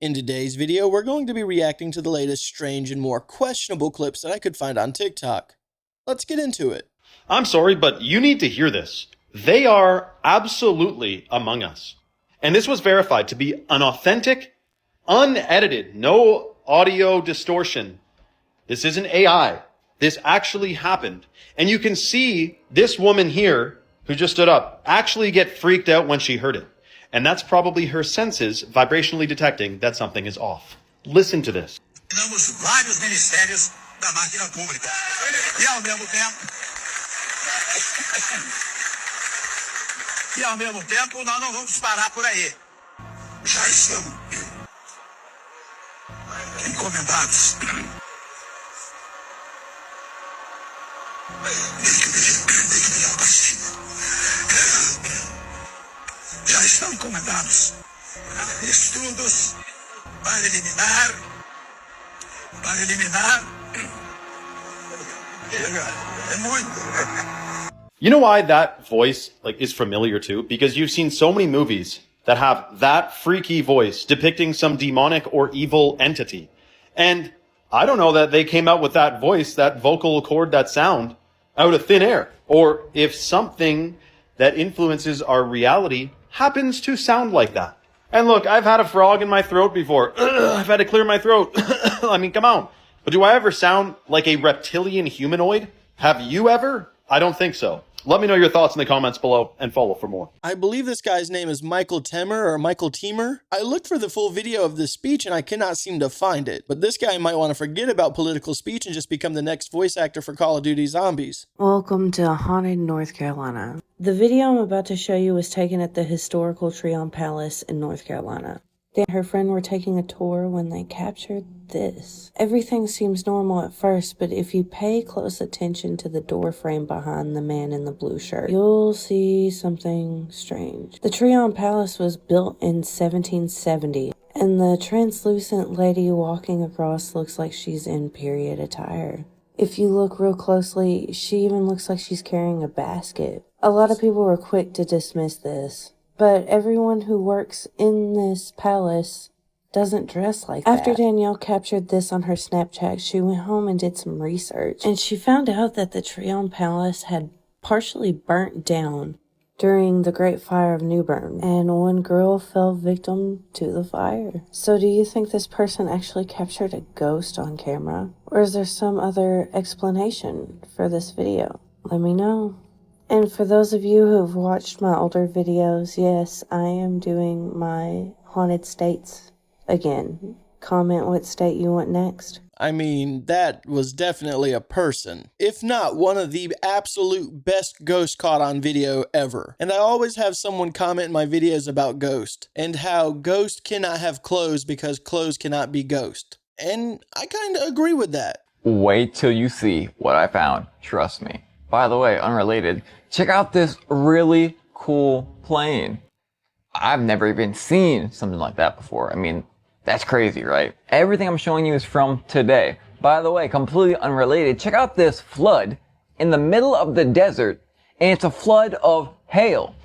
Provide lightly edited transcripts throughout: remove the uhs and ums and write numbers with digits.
In today's video, we're going to be reacting to the latest strange and more questionable clips that I could find on TikTok. Let's get into it. I'm sorry, but you need to hear this. They are absolutely among us. And this was verified to be an authentic, unedited, no audio distortion. This isn't AI. This actually happened. And you can see this woman here, who just stood up, actually get freaked out when she heard it. And that's probably her senses vibrationally detecting that something is off. Listen to this. Temos vários ministérios da máquina pública. E ao mesmo tempo, nós não vamos parar por aí. Já estamos encomendados. Já estão encomendados estudos para eliminar. É muito. You know why that voice is familiar too? Because you've seen so many movies that have that freaky voice depicting some demonic or evil entity. And I don't know that they came out with that voice, that vocal cord, that sound out of thin air. Or if something that influences our reality happens to sound like that. And look, I've had a frog in my throat before. I've had to clear my throat. I mean, come on. But do I ever sound like a reptilian humanoid? Have you ever? I don't think so. Let me know your thoughts in the comments below and follow for more. I believe this guy's name is Michael Temer or Michael Temer. I looked for the full video of this speech and I cannot seem to find it. But this guy might want to forget about political speech and just become the next voice actor for Call of Duty Zombies. Welcome to Haunted, North Carolina. The video I'm about to show you was taken at the historical Tryon Palace in North Carolina. Dan and her friend were taking a tour when they captured this. Everything seems normal at first, but if you pay close attention to the door frame behind the man in the blue shirt, you'll see something strange. The Tryon Palace was built in 1770, and the translucent lady walking across looks like she's in period attire. If you look real closely, she even looks like she's carrying a basket. A lot of people were quick to dismiss this, but everyone who works in this palace doesn't dress like that. After Danielle captured this on her Snapchat, she went home and did some research, and she found out that the Tryon Palace had partially burnt down during the Great Fire of New Bern, and one girl fell victim to the fire. So do you think this person actually captured a ghost on camera? Or is there some other explanation for this video? Let me know. And for those of you who have watched my older videos, yes, I am doing my haunted states again. Comment what state you want next. I mean, that was definitely a person, if not one of the absolute best ghosts caught on video ever. And I always have someone comment in my videos about ghost and how ghost cannot have clothes because clothes cannot be ghost. And I kind of agree with that. Wait till you see what I found. Trust me. By the way, unrelated, check out this really cool plane. I've never even seen something like that before. I mean, that's crazy, right? Everything I'm showing you is from today. By the way, completely unrelated, check out this flood in the middle of the desert, and it's a flood of hail.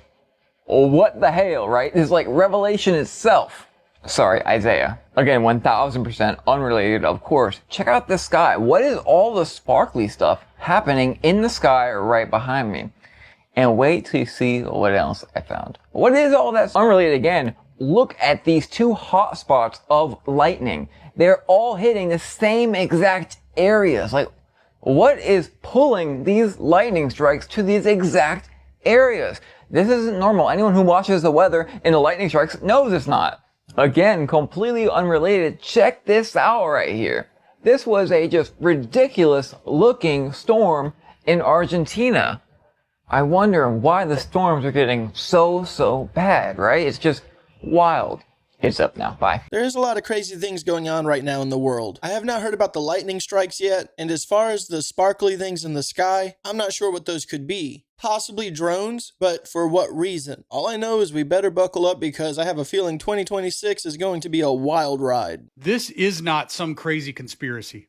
What the hail, right? It's like Revelation itself. Sorry, Isaiah. Again, 1000% unrelated, of course. Check out the sky. What is all the sparkly stuff happening in the sky right behind me? And wait till you see what else I found. What is all that unrelated again? Look at these two hot spots of lightning. They're all hitting the same exact areas. Like, what is pulling these lightning strikes to these exact areas? This isn't normal. Anyone who watches the weather and the lightning strikes knows it's not. Again, completely unrelated. Check this out right here. This was a just ridiculous looking storm in Argentina. I wonder why the storms are getting so bad, right? It's just wild. It's up now. Bye. There's a lot of crazy things going on right now in the world. I have not heard about the lightning strikes yet, and as far as the sparkly things in the sky, I'm not sure what those could be. Possibly drones, but for what reason? All I know is we better buckle up because I have a feeling 2026 is going to be a wild ride. This is not some crazy conspiracy.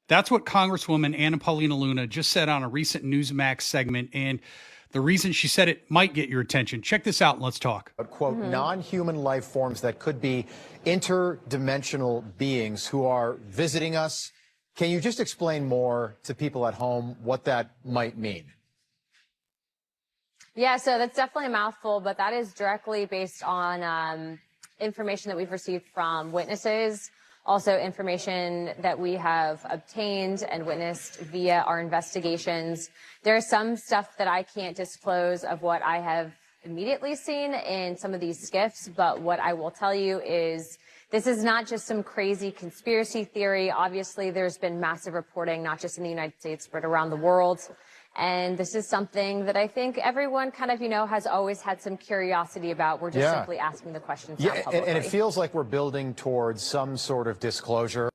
That's what Congresswoman Anna Paulina Luna just said on a recent Newsmax segment, and The reason she said it might get your attention. Check this out and let's talk. Quote, non-human life forms that could be interdimensional beings who are visiting us. Can you just explain more to people at home what that might mean? Yeah, so that's definitely a mouthful, but that is directly based on information that we've received from witnesses, also information that we have obtained and witnessed via our investigations. There's some stuff that I can't disclose of what I have immediately seen in some of these skiffs, but what I will tell you is this is not just some crazy conspiracy theory. Obviously, there's been massive reporting, not just in the United States, but around the world. And this is something that I think everyone kind of, has always had some curiosity about. We're just simply asking the questions now publicly. And it feels like we're building towards some sort of disclosure.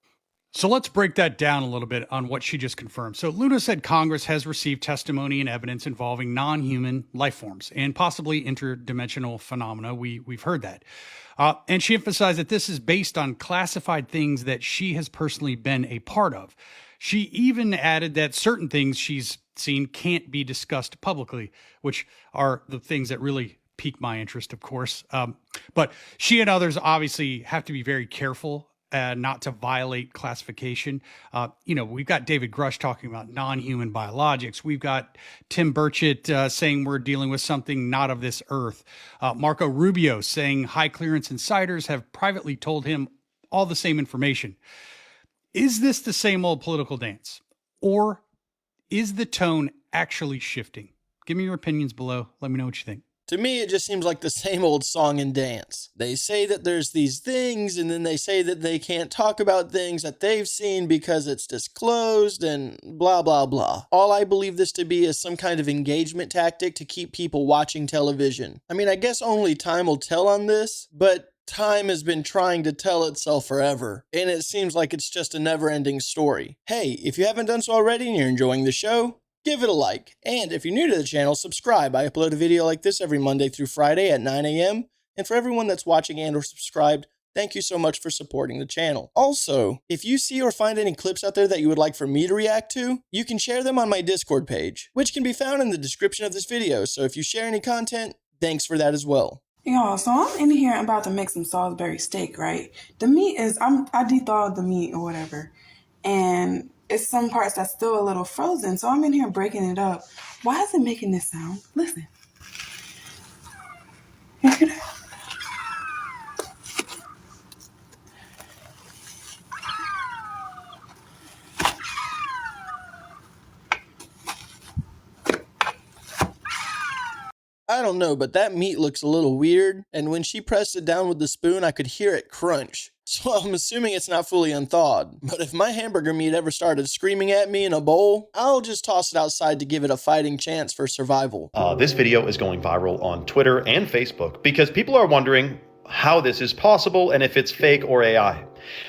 So let's break that down a little bit on what she just confirmed. So Luna said Congress has received testimony and evidence involving non-human life forms and possibly interdimensional phenomena. We've heard that. And she emphasized that this is based on classified things that she has personally been a part of. She even added that certain things she's seen can't be discussed publicly, which are the things that really pique my interest, of course. But she and others obviously have to be very careful not to violate classification. We've got David Grush talking about non-human biologics. We've got Tim Burchett saying we're dealing with something not of this earth. Marco Rubio saying high clearance insiders have privately told him all the same information. Is this the same old political dance? Or is the tone actually shifting? Give me your opinions below. Let me know what you think. To me, it just seems like the same old song and dance. They say that there's these things, and then they say that they can't talk about things that they've seen because it's disclosed and blah, blah, blah. All I believe this to be is some kind of engagement tactic to keep people watching television. I mean, I guess only time will tell on this, but time has been trying to tell itself forever, and it seems like it's just a never-ending story. Hey, if you haven't done so already and you're enjoying the show, give it a like. And if you're new to the channel, subscribe. I upload a video like this every Monday through Friday at 9 a.m. And for everyone that's watching and or subscribed, thank you so much for supporting the channel. Also, if you see or find any clips out there that you would like for me to react to, you can share them on my Discord page, which can be found in the description of this video. So if you share any content, thanks for that as well. Y'all, so I'm in here about to make some Salisbury steak, right? The meat is, I de-thawed the meat or whatever, and it's some parts that's still a little frozen, so I'm in here breaking it up. Why is it making this sound? Listen. You hear that? I don't know, but that meat looks a little weird, and when she pressed it down with the spoon, I could hear it crunch. So I'm assuming it's not fully unthawed. But if my hamburger meat ever started screaming at me in a bowl, I'll just toss it outside to give it a fighting chance for survival. This video is going viral on Twitter and Facebook because people are wondering how this is possible and if it's fake or AI.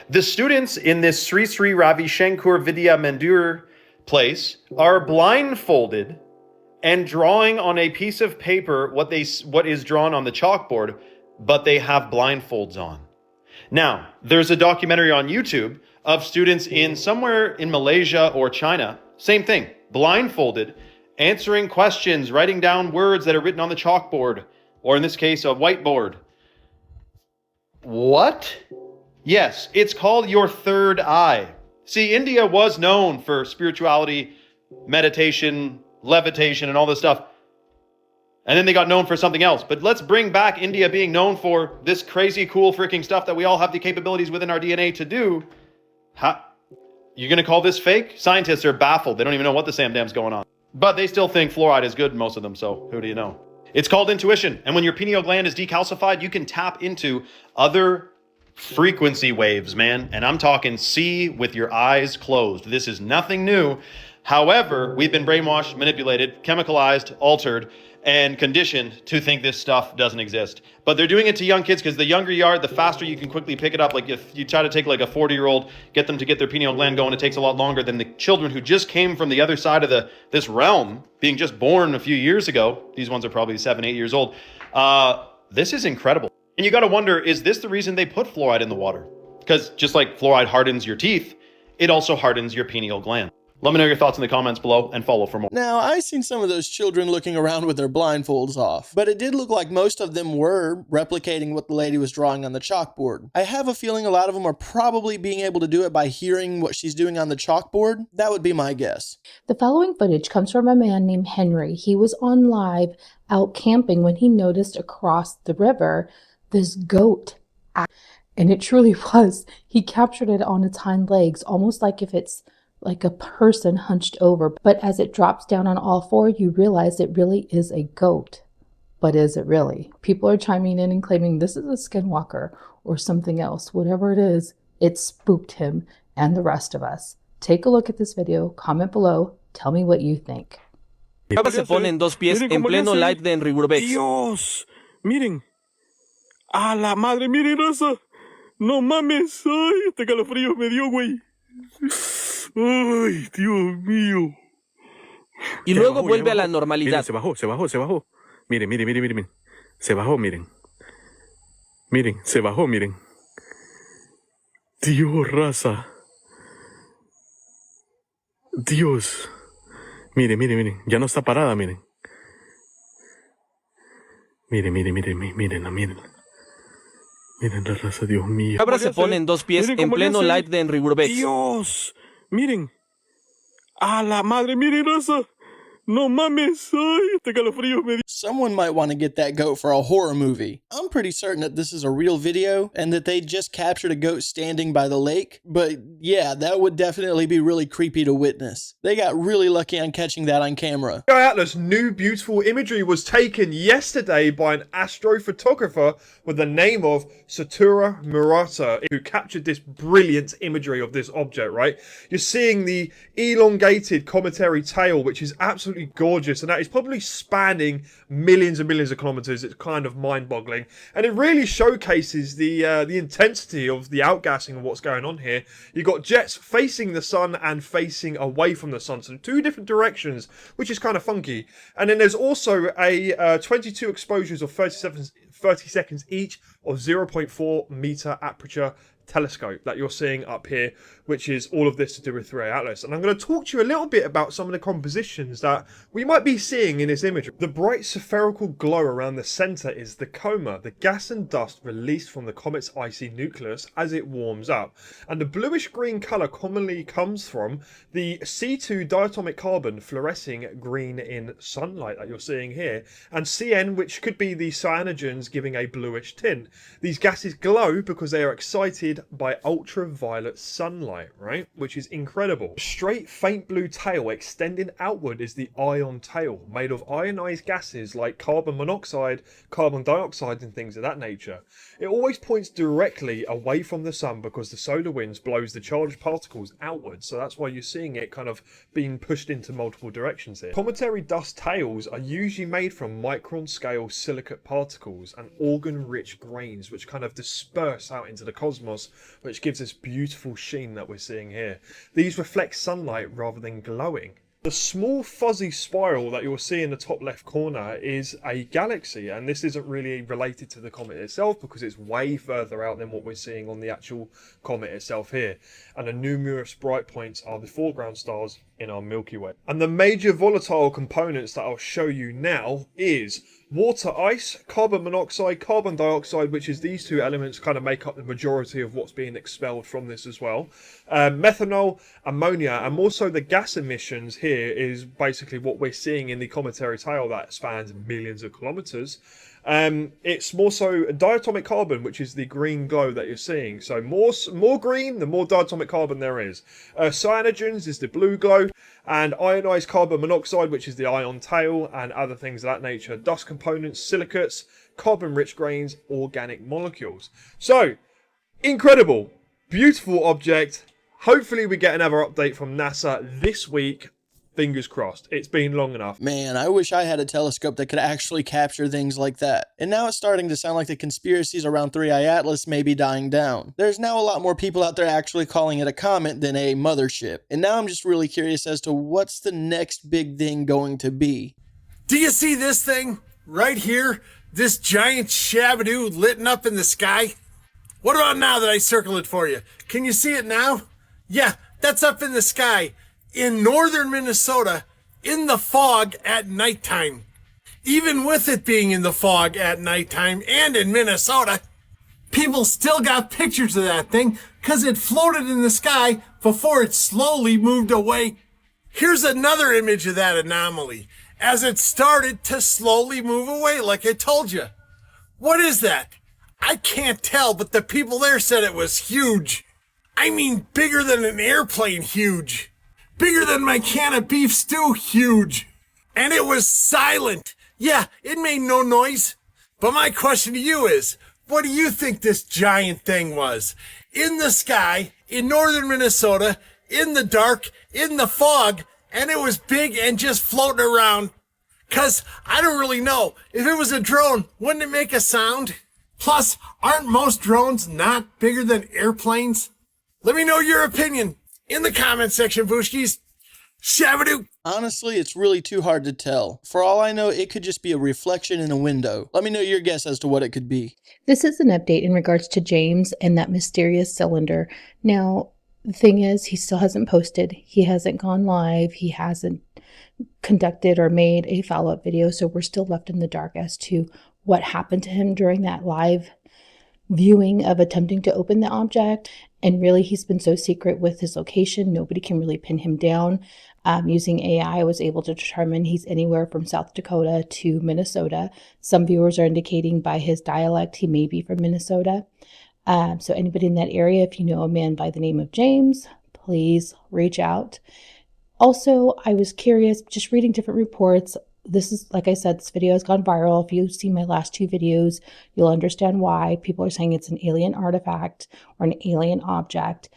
The students in this Sri Sri Ravi Shankar Vidya Mandir place are blindfolded and drawing on a piece of paper what is drawn on the chalkboard, but they have blindfolds on. Now, there's a documentary on YouTube of students in somewhere in Malaysia or China, same thing, blindfolded, answering questions, writing down words that are written on the chalkboard, or in this case, a whiteboard. What? Yes, it's called your third eye. See, India was known for spirituality, meditation, levitation, and all this stuff. And then they got known for something else. But let's bring back India being known for this crazy, cool, freaking stuff that we all have the capabilities within our DNA to do. You're going to call this fake? Scientists are baffled. They don't even know what the damn's going on. But they still think fluoride is good, most of them, so who do you know? It's called intuition. And when your pineal gland is decalcified, you can tap into other frequency waves, man. And I'm talking see with your eyes closed. This is nothing new. However, we've been brainwashed, manipulated, chemicalized, altered, and conditioned to think this stuff doesn't exist. But they're doing it to young kids because the younger you are, the faster you can quickly pick it up. Like if you try to take like a 40-year-old, get them to get their pineal gland going, it takes a lot longer than the children who just came from the other side of this realm, being just born a few years ago. These ones are probably 7, 8 years old. This is incredible. And you got to wonder, is this the reason they put fluoride in the water? Because just like fluoride hardens your teeth, it also hardens your pineal gland. Let me know your thoughts in the comments below and follow for more. Now, I seen some of those children looking around with their blindfolds off, but it did look like most of them were replicating what the lady was drawing on the chalkboard. I have a feeling a lot of them are probably being able to do it by hearing what she's doing on the chalkboard. That would be my guess. The following footage comes from a man named Henry. He was on live out camping when he noticed across the river this goat. And it truly was. He captured it on its hind legs, almost like if it's like a person hunched over. But as it drops down on all four, you realize it really is a goat. But is it really? People are chiming in and claiming this is a skinwalker or something else. Whatever it is, it spooked him and the rest of us. Take a look at this video, comment below, tell me what you think. Se pone en dos pies en pleno live de Enrique Urbex. Dios, miren. A la madre, miren raza. No mames. Ay, este calofrío me dio, güey. Ay, Dios mío. Y luego vuelve a la normalidad. Miren, se bajó. Miren. Se bajó, miren. Miren, se bajó, miren. Dios, raza. Dios. Miren. Ya no está parada, miren. Miren. Miren la raza, Dios mío. La cabra se pone en dos pies en pleno live de Enrique Urbex. Dios, miren. A la madre, miren raza. No mames. Ay, este calofrío me dio. Someone might want to get that goat for a horror movie. I'm pretty certain that this is a real video and that they just captured a goat standing by the lake. But yeah, that would definitely be really creepy to witness. They got really lucky on catching that on camera. Atlas' new beautiful imagery was taken yesterday by an astrophotographer with the name of Satoru Murata, who captured this brilliant imagery of this object, right? You're seeing the elongated cometary tail, which is absolutely gorgeous, and that is probably spanning millions and millions of kilometers. It's kind of mind-boggling, and it really showcases the intensity of the outgassing of what's going on here. You've got jets facing the sun and facing away from the sun, so two different directions, which is kind of funky. And then there's also a 22 exposures of 30 seconds each of 0.4 meter aperture telescope that you're seeing up here, which is all of this to do with 3A Atlas. And I'm going to talk to you a little bit about some of the compositions that we might be seeing in this image. The bright spherical glow around the center is the coma, the gas and dust released from the comet's icy nucleus as it warms up. And the bluish green color commonly comes from the C2 diatomic carbon fluorescing green in sunlight that you're seeing here, and CN, which could be the cyanogens giving a bluish tint. These gases glow because they are excited by ultraviolet sunlight, right? Which is incredible. Straight faint blue tail extending outward is the ion tail, made of ionized gases like carbon monoxide, carbon dioxide, and things of that nature. It always points directly away from the sun because the solar winds blows the charged particles outwards, so that's why you're seeing it kind of being pushed into multiple directions here. Cometary dust tails are usually made from micron scale silicate particles and organ-rich grains which kind of disperse out into the cosmos, which gives this beautiful sheen that we're seeing here. These reflect sunlight rather than glowing. The small fuzzy spiral that you'll see in the top left corner is a galaxy, and this isn't really related to the comet itself because it's way further out than what we're seeing on the actual comet itself here. And the numerous bright points are the foreground stars in our Milky Way. And the major volatile components that I'll show you now is water ice, carbon monoxide, carbon dioxide, which is these two elements kind of make up the majority of what's being expelled from this as well. Methanol, ammonia, and also the gas emissions here is basically what we're seeing in the cometary tail that spans millions of kilometers. It's more so diatomic carbon, which is the green glow that you're seeing. So more green, the more diatomic carbon there is. Cyanogens is the blue glow, and ionized carbon monoxide, which is the ion tail, and other things of that nature. Dust components, silicates, carbon-rich grains, organic molecules. So, incredible, beautiful object. Hopefully we get another update from NASA this week. Fingers crossed. It's been long enough. Man, I wish I had a telescope that could actually capture things like that. And now it's starting to sound like the conspiracies around 3I Atlas may be dying down. There's now a lot more people out there actually calling it a comet than a mothership. And now I'm just really curious as to what's the next big thing going to be. Do you see this thing right here? This giant shabadoo lit up in the sky? What about now that I circle it for you? Can you see it now? Yeah, that's up in the sky. in northern Minnesota in the fog at nighttime. Even with it being in the fog at nighttime and in Minnesota, people still got pictures of that thing because it floated in the sky before it slowly moved away. Here's another image of that anomaly as it started to slowly move away, like I told you. What is that? I can't tell, but the people there said it was huge. I mean, bigger than an airplane huge. Bigger than my can of beef stew huge. And it was silent. Yeah, it made no noise. But my question to you is, what do you think this giant thing was? In the sky, in northern Minnesota, in the dark, in the fog, and it was big and just floating around. 'Cause I don't really know. If it was a drone, wouldn't it make a sound? Plus, aren't most drones not bigger than airplanes? Let me know your opinion in the comment section, Booshkies. Shabadoo. Honestly, it's really too hard to tell. For all I know, it could just be a reflection in a window. Let me know your guess as to what it could be. This is an update in regards to James and that mysterious cylinder. Now, the thing is, he still hasn't posted. He hasn't gone live. He hasn't conducted or made a follow-up video. So we're still left in the dark as to what happened to him during that live viewing of attempting to open the object. And really, he's been so secret with his location. Nobody can really pin him down. Using AI, I was able to determine he's anywhere from South Dakota to Minnesota. Some viewers are indicating by his dialect he may be from Minnesota. So anybody in that area, if you know a man by the name of James, please reach out. Also, I was curious, just reading different reports. This is, like I said, this video has gone viral. If you've seen my last two videos, you'll understand why. People are saying it's an alien artifact or an alien object.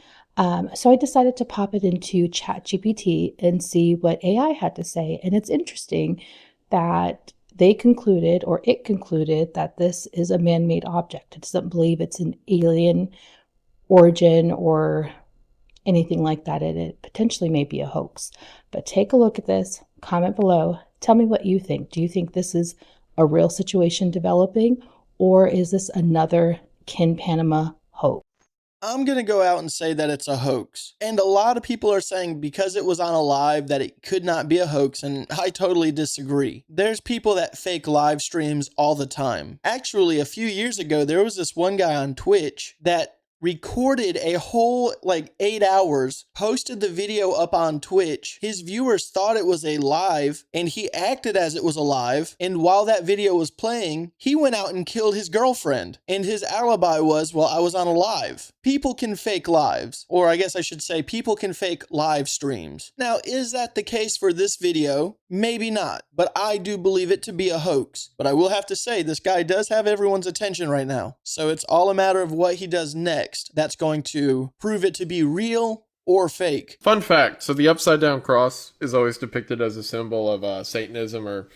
So I decided to pop it into ChatGPT and see what AI had to say. And it's interesting that they concluded, or it concluded, that this is a man-made object. It doesn't believe it's an alien origin or anything like that. It potentially may be a hoax. But take a look at this, comment below, tell me what you think. Do you think this is a real situation developing, or is this another Kin Panama hoax? I'm going to go out and say that it's a hoax. And a lot of people are saying because it was on a live that it could not be a hoax, and I totally disagree. There's people that fake live streams all the time. Actually, a few years ago, there was this one guy on Twitch that recorded a whole 8 hours, posted the video up on Twitch. His viewers thought it was a live and he acted as it was a live. And while that video was playing, he went out and killed his girlfriend. And his alibi was, well, I was on a live. People can fake lives, or I guess I should say people can fake live streams. Now, is that the case for this video? Maybe not, but I do believe it to be a hoax. But I will have to say, this guy does have everyone's attention right now. So it's all a matter of what he does next that's going to prove it to be real or fake. Fun fact, so the upside down cross is always depicted as a symbol of Satanism or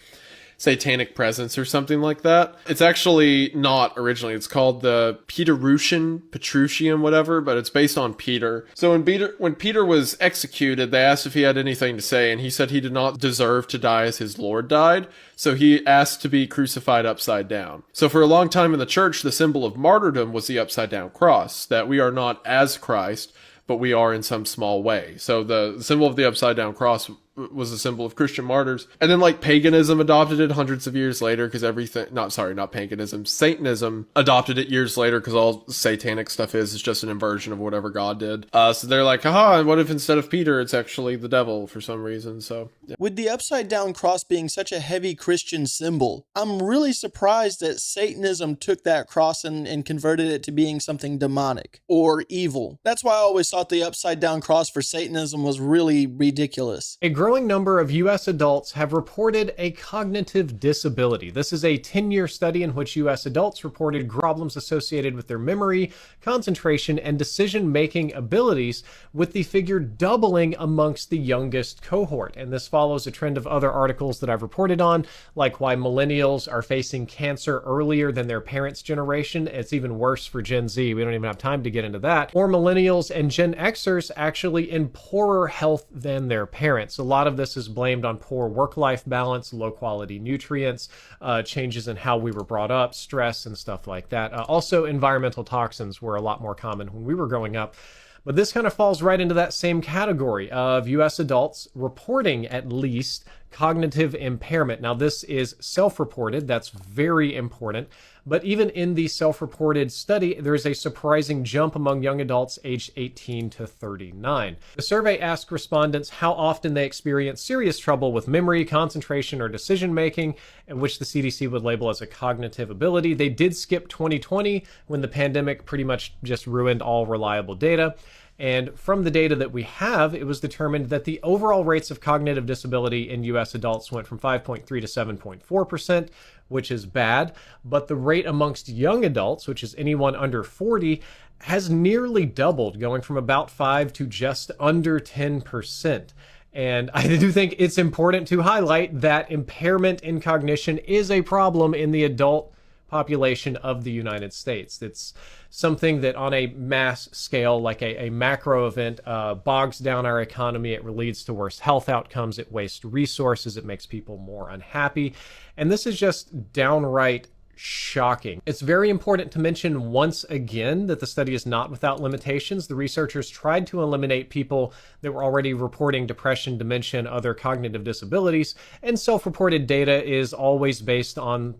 satanic presence or something like that. It's actually not originally. It's called the Petrusian, whatever, but it's based on Peter. So when Peter was executed, they asked if he had anything to say, and he said he did not deserve to die as his Lord died. So he asked to be crucified upside down. So for a long time in the church, the symbol of martyrdom was the upside down cross, that we are not as Christ, but we are in some small way. So the symbol of the upside down cross was a symbol of Christian martyrs. And then paganism adopted it hundreds of years later because not paganism, Satanism adopted it years later because all satanic stuff is just an inversion of whatever God did. So they're like, haha, and what if instead of Peter, it's actually the devil for some reason? So yeah. With the upside down cross being such a heavy Christian symbol, I'm really surprised that Satanism took that cross and converted it to being something demonic or evil. That's why I always thought the upside down cross for Satanism was really ridiculous. A growing number of U.S. adults have reported a cognitive disability. This is a 10-year study in which U.S. adults reported problems associated with their memory, concentration, and decision-making abilities, with the figure doubling amongst the youngest cohort. And this follows a trend of other articles that I've reported on, like why millennials are facing cancer earlier than their parents' generation. It's even worse for Gen Z. We don't even have time to get into that. Or millennials and Gen Xers actually in poorer health than their parents. A lot of this is blamed on poor work-life balance, low-quality nutrients, changes in how we were brought up, stress, and stuff like that. Also, environmental toxins were a lot more common when we were growing up. But this kind of falls right into that same category of US adults reporting at least cognitive impairment. Now, this is self-reported. That's very important. But even in the self-reported study, there's a surprising jump among young adults aged 18 to 39. The survey asked respondents how often they experience serious trouble with memory, concentration, or decision-making, which the CDC would label as a cognitive ability. They did skip 2020 when the pandemic pretty much just ruined all reliable data. And from the data that we have, it was determined that the overall rates of cognitive disability in US adults went from 5.3 to 7.4%, which is bad. But the rate amongst young adults, which is anyone under 40, has nearly doubled, going from about 5 to just under 10%. And I do think it's important to highlight that impairment in cognition is a problem in the adult population of the United States. It's something that on a mass scale, like a macro event, bogs down our economy. It leads to worse health outcomes. It wastes resources. It makes people more unhappy. And this is just downright shocking. It's very important to mention once again that the study is not without limitations. The researchers tried to eliminate people that were already reporting depression, dementia, and other cognitive disabilities, and self-reported data is always based on,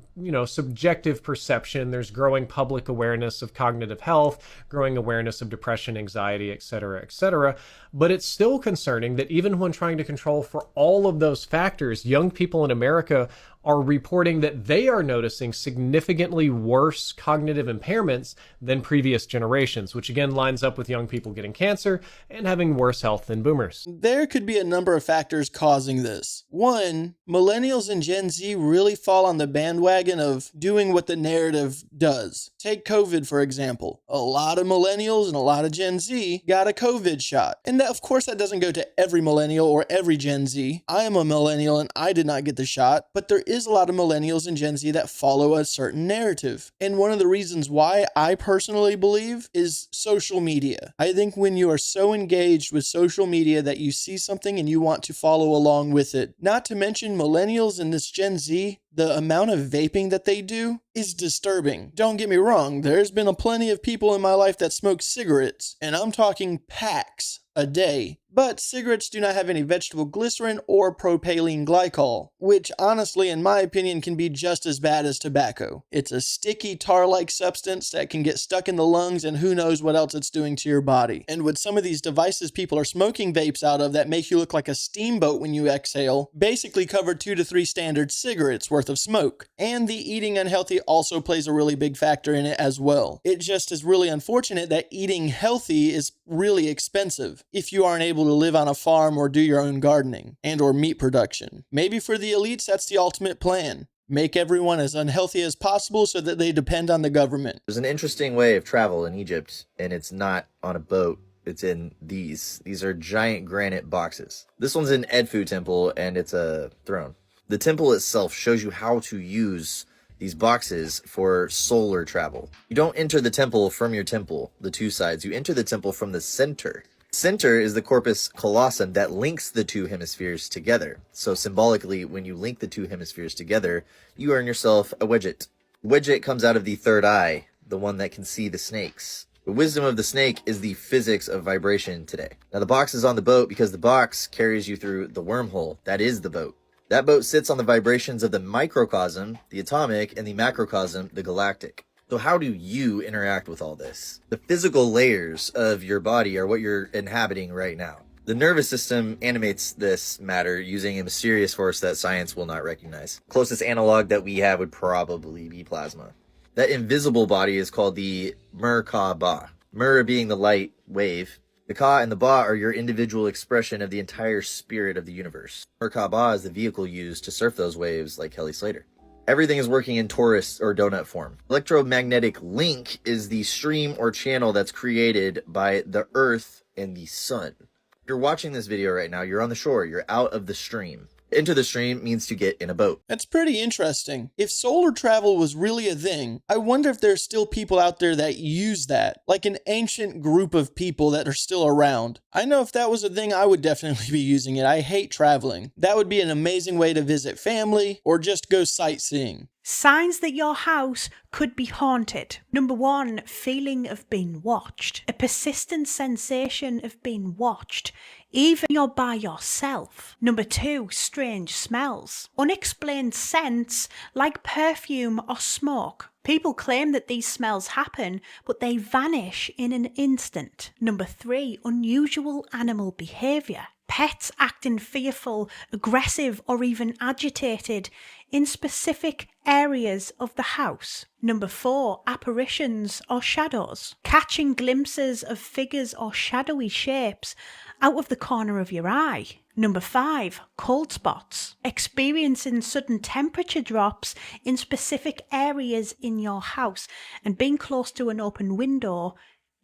subjective perception. There's growing public awareness of cognitive health, growing awareness of depression, anxiety, etc., etc. But it's still concerning that even when trying to control for all of those factors, young people in America are reporting that they are noticing significantly worse cognitive impairments than previous generations, which again lines up with young people getting cancer and having worse health than boomers. There could be a number of factors causing this. One, millennials and Gen Z really fall on the bandwagon of doing what the narrative does. Take COVID, for example. A lot of millennials and a lot of Gen Z got a COVID shot. And that, of course, that doesn't go to every millennial or every Gen Z. I am a millennial and I did not get the shot, but there is a lot of millennials and Gen Z that follow a certain narrative. And one of the reasons why I personally believe is social media. I think when you are so engaged with social media that you see something and you want to follow along with it. Not to mention millennials and this Gen Z, the amount of vaping that they do is disturbing. Don't get me wrong, there's been plenty of people in my life that smoke cigarettes, and I'm talking packs a day. But cigarettes do not have any vegetable glycerin or propylene glycol, which honestly, in my opinion, can be just as bad as tobacco. It's a sticky tar-like substance that can get stuck in the lungs and who knows what else it's doing to your body. And with some of these devices people are smoking vapes out of that make you look like a steamboat when you exhale, basically cover 2 to 3 standard cigarettes worth of smoke. And the eating unhealthy also plays a really big factor in it as well. It just is really unfortunate that eating healthy is really expensive if you aren't able to live on a farm or do your own gardening and or meat production. Maybe for the elites, that's the ultimate plan. Make everyone as unhealthy as possible so that they depend on the government. There's an interesting way of travel in Egypt, and it's not on a boat. It's in these. These are giant granite boxes. This one's in Edfu Temple, and it's a throne. The temple itself shows you how to use these boxes for solar travel. You don't enter the temple from your temple, the two sides. You enter the temple from the center. Center is the corpus callosum that links the two hemispheres together. So symbolically, when you link the two hemispheres together, you earn yourself a wedget. Wedget comes out of the third eye, the one that can see the snakes. The wisdom of the snake is the physics of vibration today. Now the box is on the boat because the box carries you through the wormhole. That is the boat. That boat sits on the vibrations of the microcosm, the atomic, and the macrocosm, the galactic. So how do you interact with all this? The physical layers of your body are what you're inhabiting right now. The nervous system animates this matter using a mysterious force that science will not recognize. Closest analog that we have would probably be plasma. That invisible body is called the Merkaba. Mer being the light wave. The Ka and the Ba are your individual expression of the entire spirit of the universe. Merkaba is the vehicle used to surf those waves like Kelly Slater. Everything is working in torus or donut form. Electromagnetic link is the stream or channel that's created by the earth and the sun. If you're watching this video right now, you're on the shore, you're out of the stream. Enter the stream means to get in a boat. That's pretty interesting. If solar travel was really a thing, I wonder if there's still people out there that use that, like an ancient group of people that are still around. I know if that was a thing, I would definitely be using it. I hate traveling. That would be an amazing way to visit family or just go sightseeing. Signs that your house could be haunted. Number 1, feeling of being watched. A persistent sensation of being watched, even when you're by yourself. Number 2, strange smells. Unexplained scents like perfume or smoke. People claim that these smells happen, but they vanish in an instant. Number 3, unusual animal behaviour. Pets acting fearful, aggressive, or even agitated in specific areas of the house. Number 4, apparitions or shadows. Catching glimpses of figures or shadowy shapes out of the corner of your eye. Number 5, cold spots. Experiencing sudden temperature drops in specific areas in your house, and being close to an open window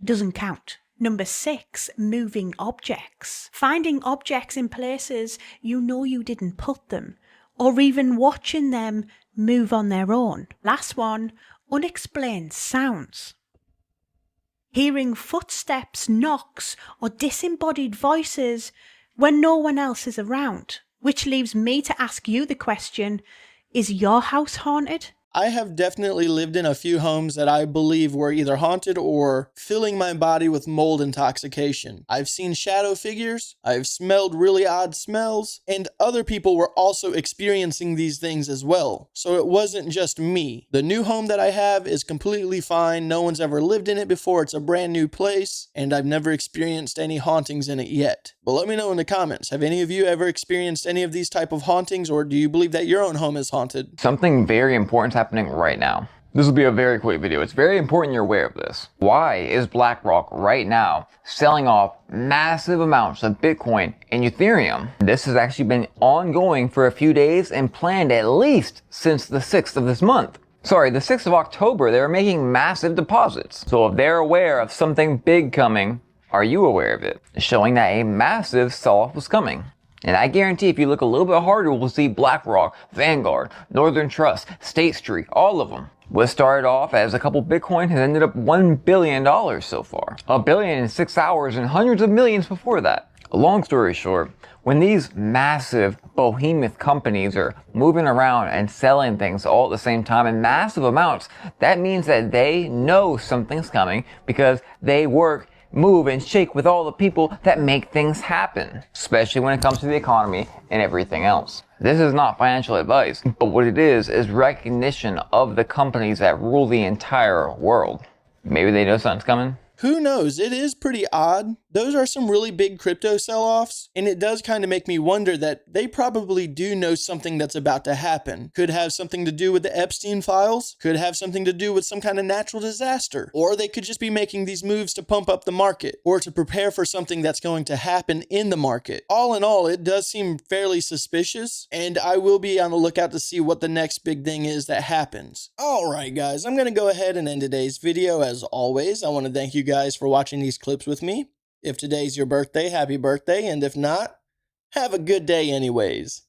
doesn't count. Number 6, moving objects. Finding objects in places you know you didn't put them, or even watching them move on their own. Last one, unexplained sounds. Hearing footsteps, knocks, or disembodied voices when no one else is around. Which leaves me to ask you the question, is your house haunted? I have definitely lived in a few homes that I believe were either haunted or filling my body with mold intoxication. I've seen shadow figures, I've smelled really odd smells, and other people were also experiencing these things as well. So it wasn't just me. The new home that I have is completely fine. No one's ever lived in it before. It's a brand new place, and I've never experienced any hauntings in it yet. But let me know in the comments, have any of you ever experienced any of these type of hauntings, or do you believe that your own home is haunted? Something very important is happening right now. This will be a very quick video. It's very important you're aware of this. Why is BlackRock right now selling off massive amounts of Bitcoin and Ethereum? This has actually been ongoing for a few days and planned at least since the 6th of this month. Sorry, the 6th of October, they were making massive deposits. So if they're aware of something big coming, are you aware of it? Showing that a massive sell-off was coming. And I guarantee if you look a little bit harder, we'll see BlackRock, Vanguard, Northern Trust, State Street, all of them. What started off as a couple Bitcoin has ended up $1 billion so far. $1 billion in 6 hours and hundreds of millions before that. Long story short, when these massive behemoth companies are moving around and selling things all at the same time in massive amounts, that means that they know something's coming because they work, move, and shake with all the people that make things happen, especially when it comes to the economy and everything else. This is not financial advice, but what it is recognition of the companies that rule the entire world. Maybe they know something's coming. Who knows? It is pretty odd. Those are some really big crypto sell-offs, and it does kind of make me wonder that they probably do know something that's about to happen. Could have something to do with the Epstein files, could have something to do with some kind of natural disaster, or they could just be making these moves to pump up the market, or to prepare for something that's going to happen in the market. All in all, it does seem fairly suspicious, and I will be on the lookout to see what the next big thing is that happens. Alright guys, I'm going to go ahead and end today's video. As always, I want to thank you guys for watching these clips with me. If today's your birthday, happy birthday, and if not, have a good day anyways.